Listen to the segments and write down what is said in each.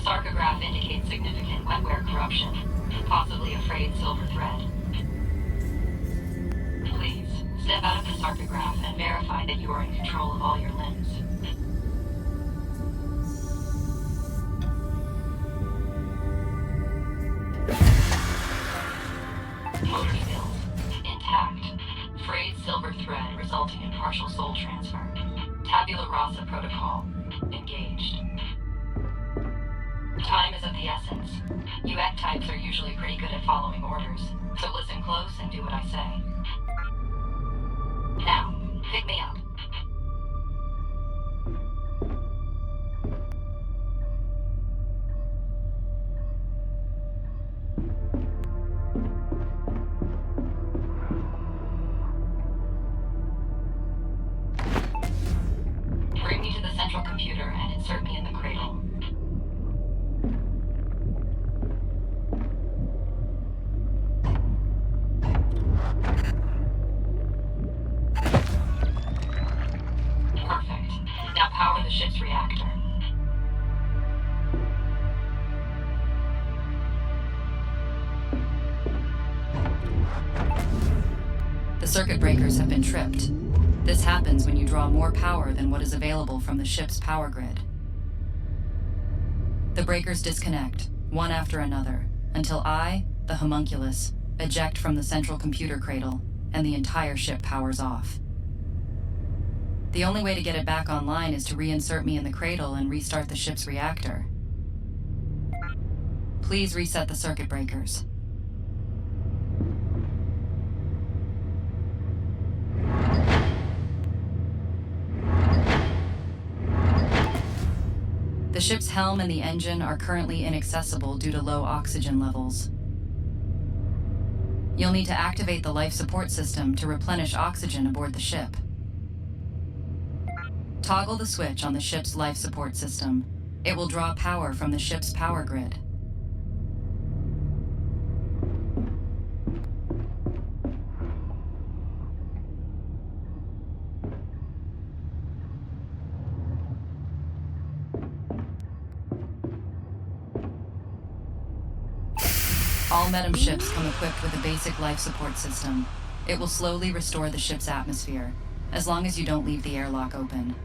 sarcograph indicates significant wetware corruption, possibly a frayed silver thread. Please, step out of the sarcograph and verify that you are in control of all your limbs. Motor skills, intact. Frayed silver thread resulting in partial soul transfer. Tabula rasa protocol, engaged. Time is of the essence. You act types are usually pretty good at following orders, so listen close and do what I say. Now, pick me up. Bring me to the central computer and insert me in the cradle. Perfect. Now power the ship's reactor. The circuit breakers have been tripped. This happens when you draw more power than what is available from the ship's power grid. The breakers disconnect, one after another, until I, the homunculus, eject from the central computer cradle, and the entire ship powers off. The only way to get it back online is to reinsert me in the cradle and restart the ship's reactor. Please reset the circuit breakers. The ship's helm and the engine are currently inaccessible due to low oxygen levels. You'll need to activate the life support system to replenish oxygen aboard the ship. Toggle the switch on the ship's life support system. It will draw power from the ship's power grid. All Metam ships come equipped with a basic life support system. It will slowly restore the ship's atmosphere, as long as you don't leave the airlock open.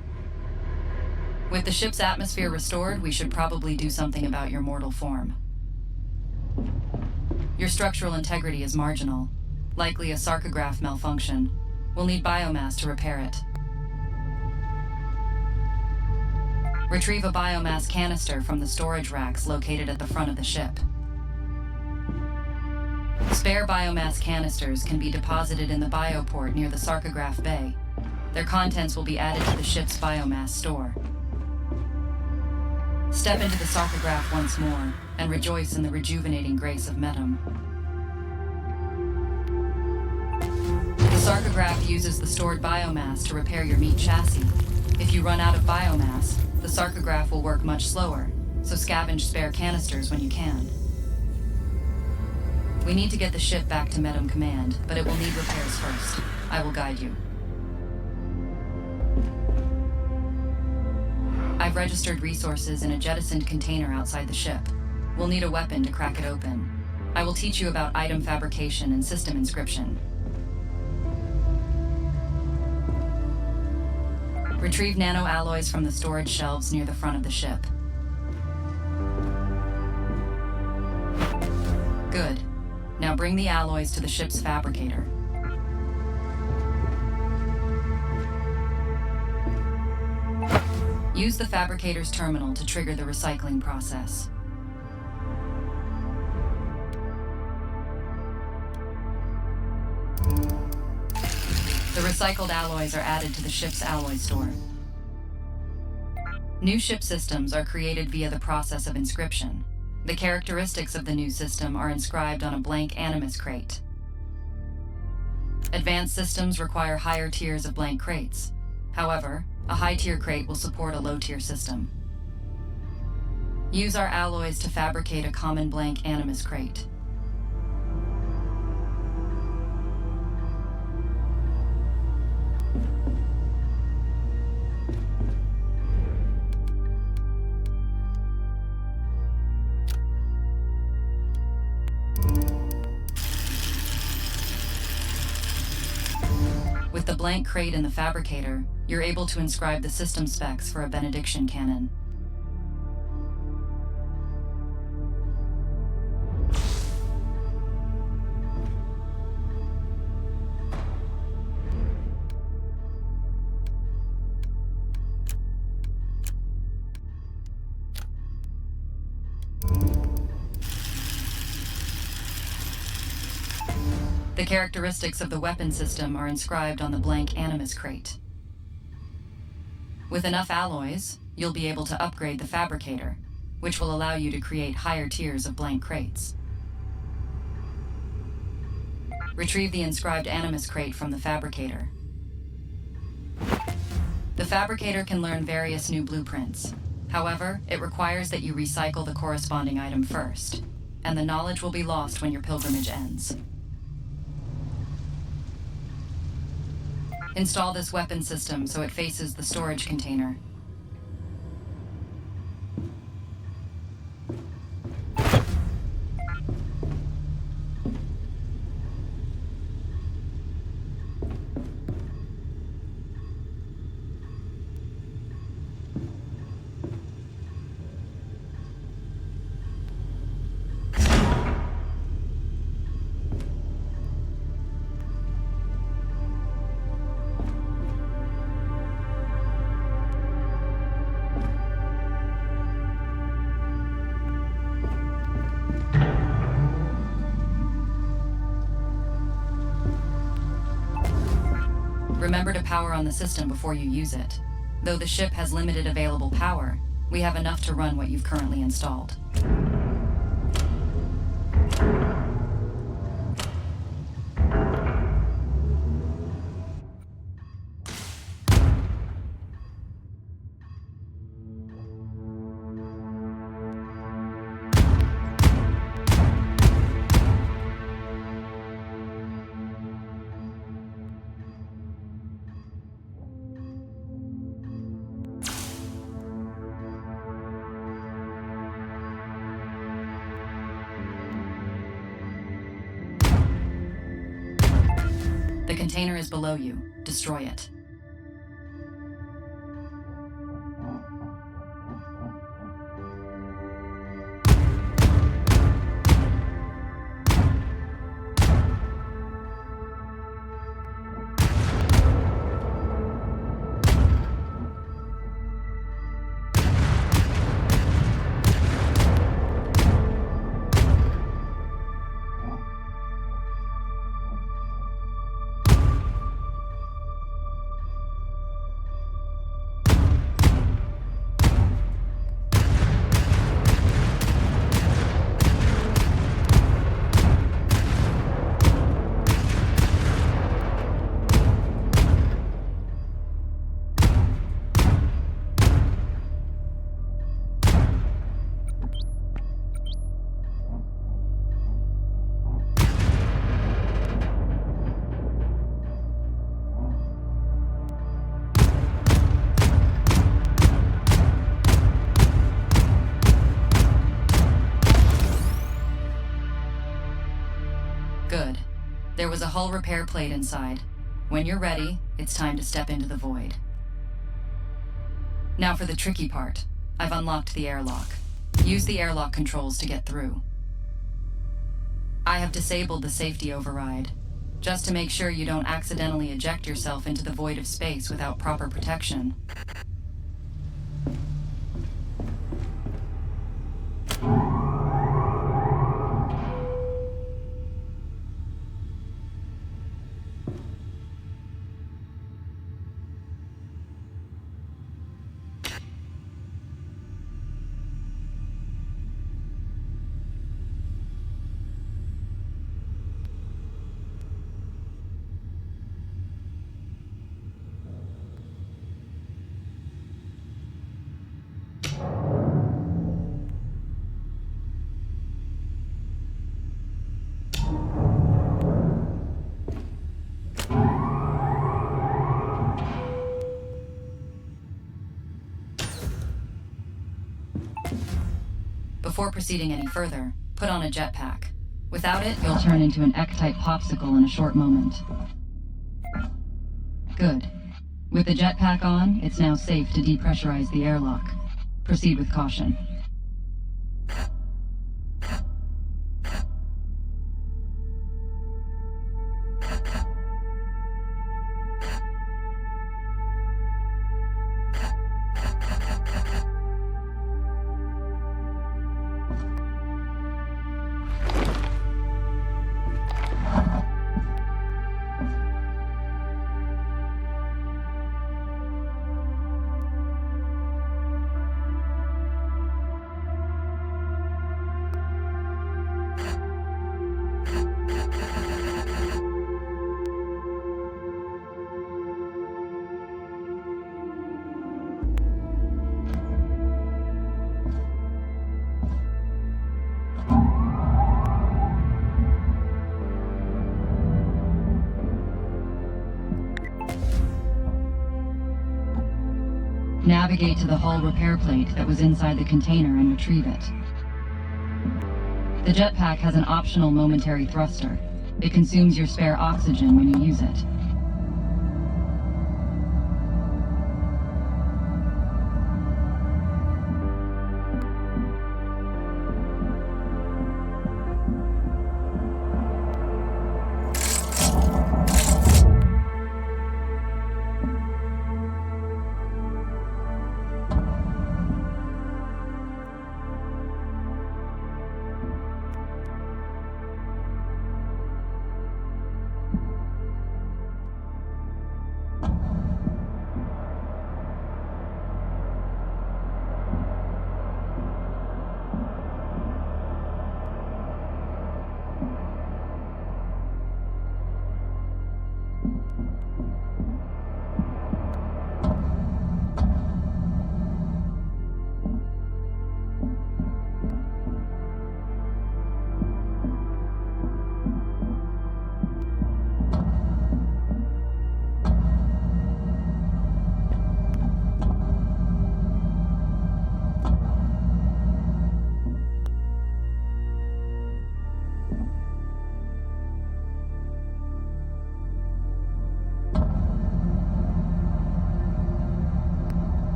With the ship's atmosphere restored, we should probably do something about your mortal form. Your structural integrity is marginal, likely a sarcograph malfunction. We'll need biomass to repair it. Retrieve a biomass canister from the storage racks located at the front of the ship. Spare biomass canisters can be deposited in the bioport near the sarcograph bay. Their contents will be added to the ship's biomass store. Step into the sarcograph once more and rejoice in the rejuvenating grace of Metam. The sarcograph uses the stored biomass to repair your meat chassis. If you run out of biomass, the sarcograph will work much slower, so scavenge spare canisters when you can. We need to get the ship back to Metam Command, but it will need repairs first. I will guide you. I've registered resources in a jettisoned container outside the ship. We'll need a weapon to crack it open. I will teach you about item fabrication and system inscription. Retrieve nanoalloys from the storage shelves near the front of the ship. Good. Now bring the alloys to the ship's fabricator. Use the fabricator's terminal to trigger the recycling process. The recycled alloys are added to the ship's alloy store. New ship systems are created via the process of inscription. The characteristics of the new system are inscribed on a blank animus crate. Advanced systems require higher tiers of blank crates. However, a high-tier crate will support a low-tier system. Use our alloys to fabricate a common blank animus crate. blank crate in the fabricator, you're able to inscribe the system specs for a benediction cannon. The characteristics of the weapon system are inscribed on the blank Animus crate. With enough alloys, you'll be able to upgrade the fabricator, which will allow you to create higher tiers of blank crates. Retrieve the inscribed Animus crate from the fabricator. The fabricator can learn various new blueprints. However, it requires that you recycle the corresponding item first, and the knowledge will be lost when your pilgrimage ends. Install this weapon system so it faces the storage container. Remember to power on the system before you use it. Though the ship has limited available power, we have enough to run what you've currently installed. The container is below you. Destroy it. Good. There was a hull repair plate inside. When you're ready, it's time to step into the void. Now for the tricky part. I've unlocked the airlock. Use the airlock controls to get through. I have disabled the safety override, just to make sure you don't accidentally eject yourself into the void of space without proper protection. Before proceeding any further, put on a jetpack. Without it, you'll turn into an X-type popsicle in a short moment. Good. With the jetpack on, it's now safe to depressurize the airlock. Proceed with caution. Navigate to the hull repair plate that was inside the container and retrieve it. The jetpack has an optional momentary thruster. It consumes your spare oxygen when you use it.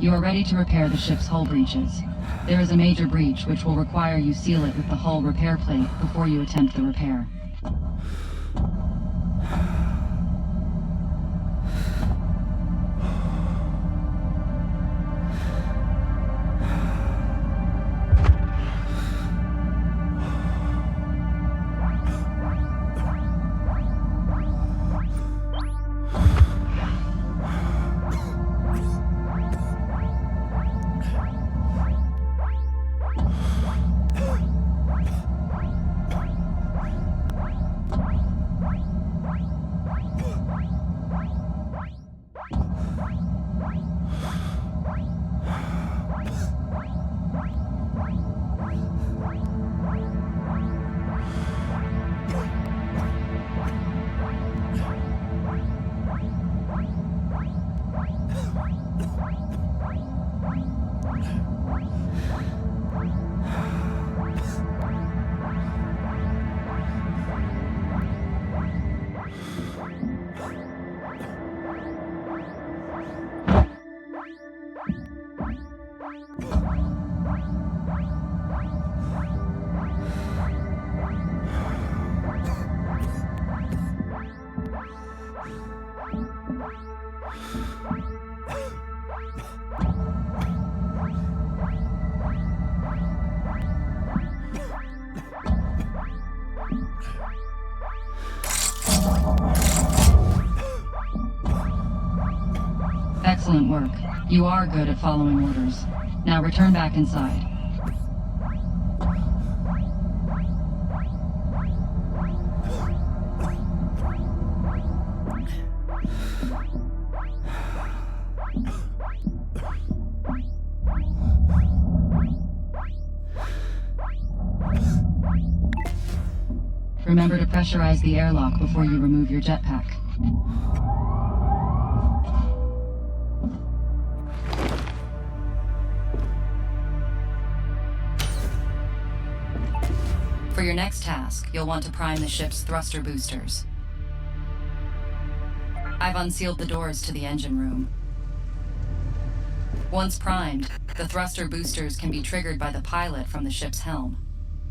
You are ready to repair the ship's hull breaches. There is a major breach which will require you seal it with the hull repair plate before you attempt the repair. Excellent work. You are good at following orders. Now return back inside. Remember to pressurize the airlock before you remove your jetpack. For your next task, you'll want to prime the ship's thruster boosters. I've unsealed the doors to the engine room. Once primed, the thruster boosters can be triggered by the pilot from the ship's helm.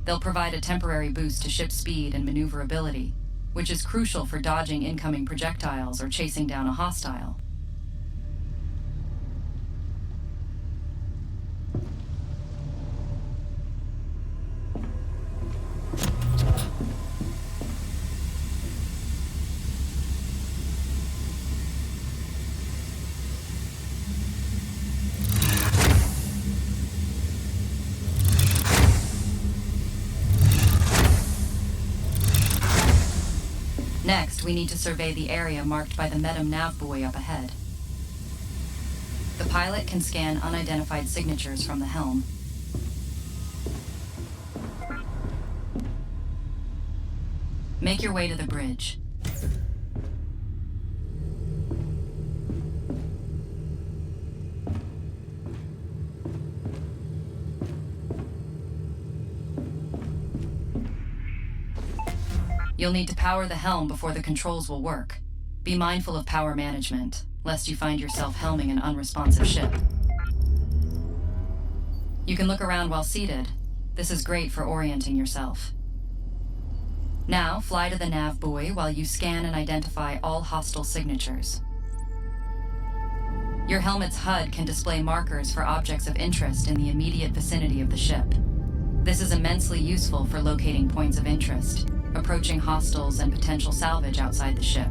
They'll provide a temporary boost to ship speed and maneuverability, which is crucial for dodging incoming projectiles or chasing down a hostile. Next, we need to survey the area marked by the Medem nav buoy up ahead. The pilot can scan unidentified signatures from the helm. Make your way to the bridge. You'll need to power the helm before the controls will work. Be mindful of power management, lest you find yourself helming an unresponsive ship. You can look around while seated. This is great for orienting yourself. Now, fly to the nav buoy while you scan and identify all hostile signatures. Your helmet's HUD can display markers for objects of interest in the immediate vicinity of the ship. This is immensely useful for locating points of interest, approaching hostiles and potential salvage outside the ship.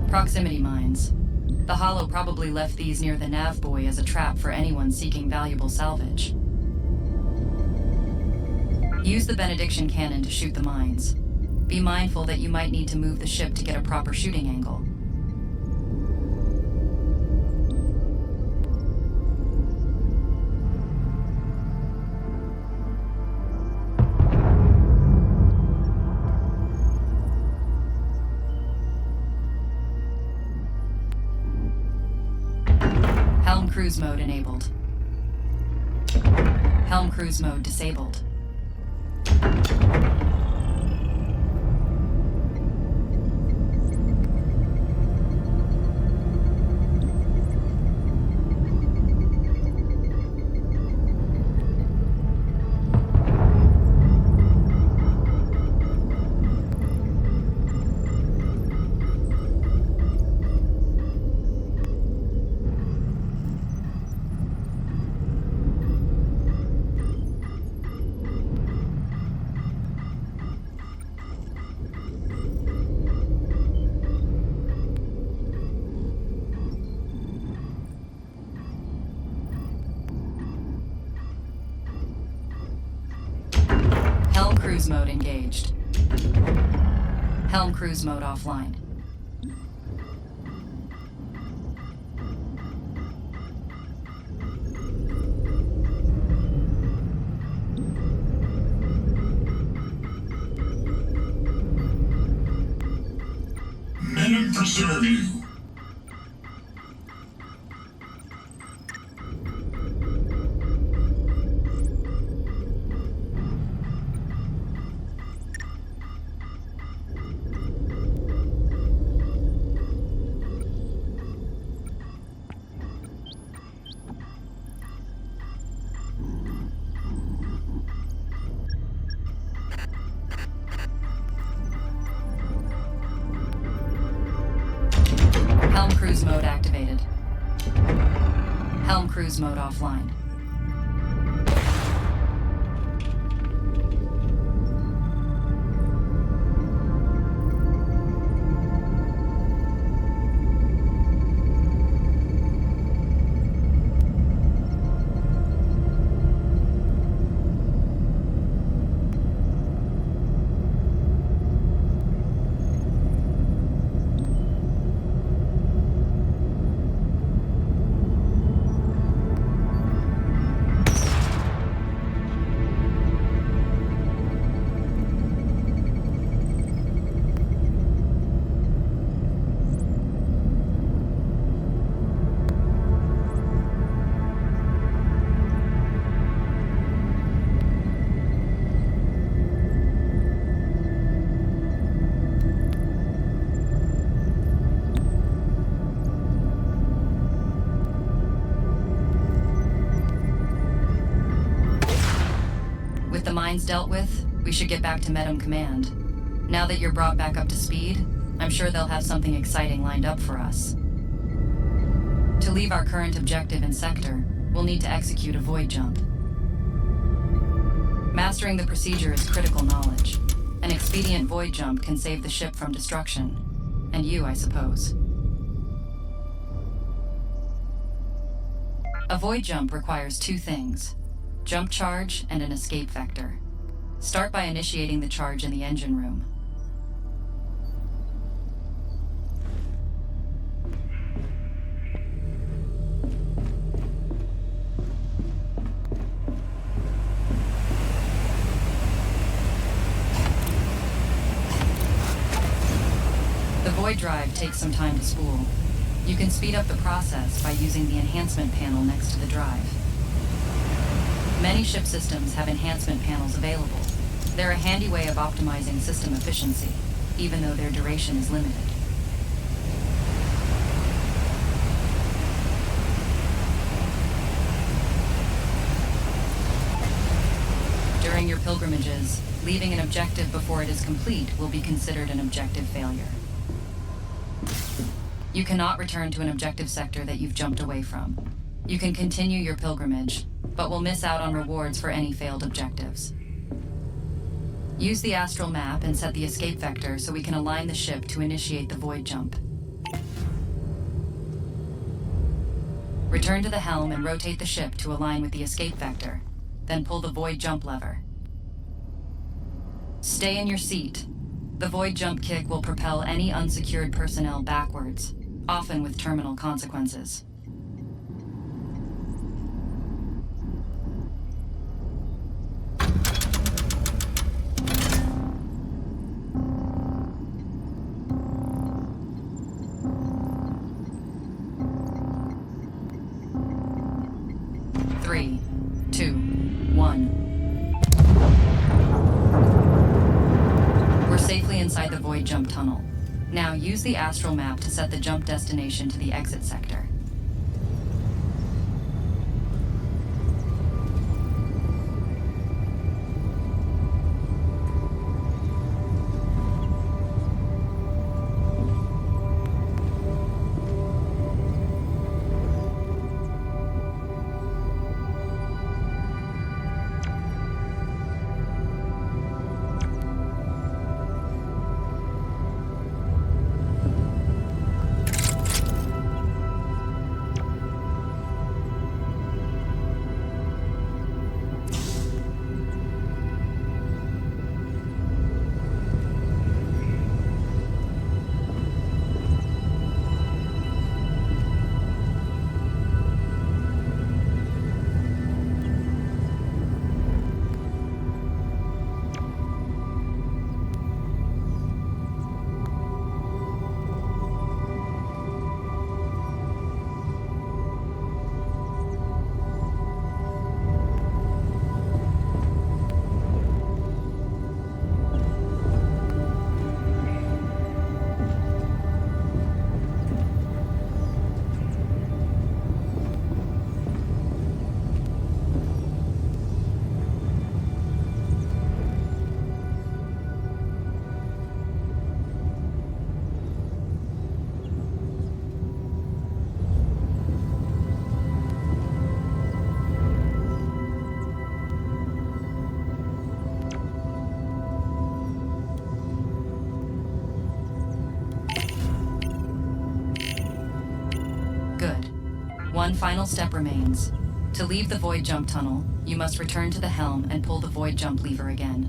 Proximity mines. The Hollow probably left these near the nav buoy as a trap for anyone seeking valuable salvage. Use the benediction cannon to shoot the mines. Be mindful that you might need to move the ship to get a proper shooting angle. Helm cruise mode enabled. Helm cruise mode disabled. Helm cruise mode engaged. Helm cruise mode offline. Menem preserve you. Helm cruise mode activated. Helm cruise mode offline. With the mines dealt with, we should get back to Medem Command. Now that you're brought back up to speed, I'm sure they'll have something exciting lined up for us. To leave our current objective in Sector, we'll need to execute a void jump. Mastering the procedure is critical knowledge. An expedient void jump can save the ship from destruction. And you, I suppose. A void jump requires two things: jump charge and an escape vector. Start by initiating the charge in the engine room. The void drive takes some time to spool. You can speed up the process by using the enhancement panel next to the drive. Many ship systems have enhancement panels available. They're a handy way of optimizing system efficiency, even though their duration is limited. During your pilgrimages, leaving an objective before it is complete will be considered an objective failure. You cannot return to an objective sector that you've jumped away from. You can continue your pilgrimage, but will miss out on rewards for any failed objectives. Use the astral map and set the escape vector so we can align the ship to initiate the void jump. Return to the helm and rotate the ship to align with the escape vector, then pull the void jump lever. Stay in your seat. The void jump kick will propel any unsecured personnel backwards, often with terminal consequences. Three, two, one. We're safely inside the void jump tunnel. Now use the astral map to set the jump destination to the exit sector. One final step remains. To leave the void jump tunnel, you must return to the helm and pull the void jump lever again.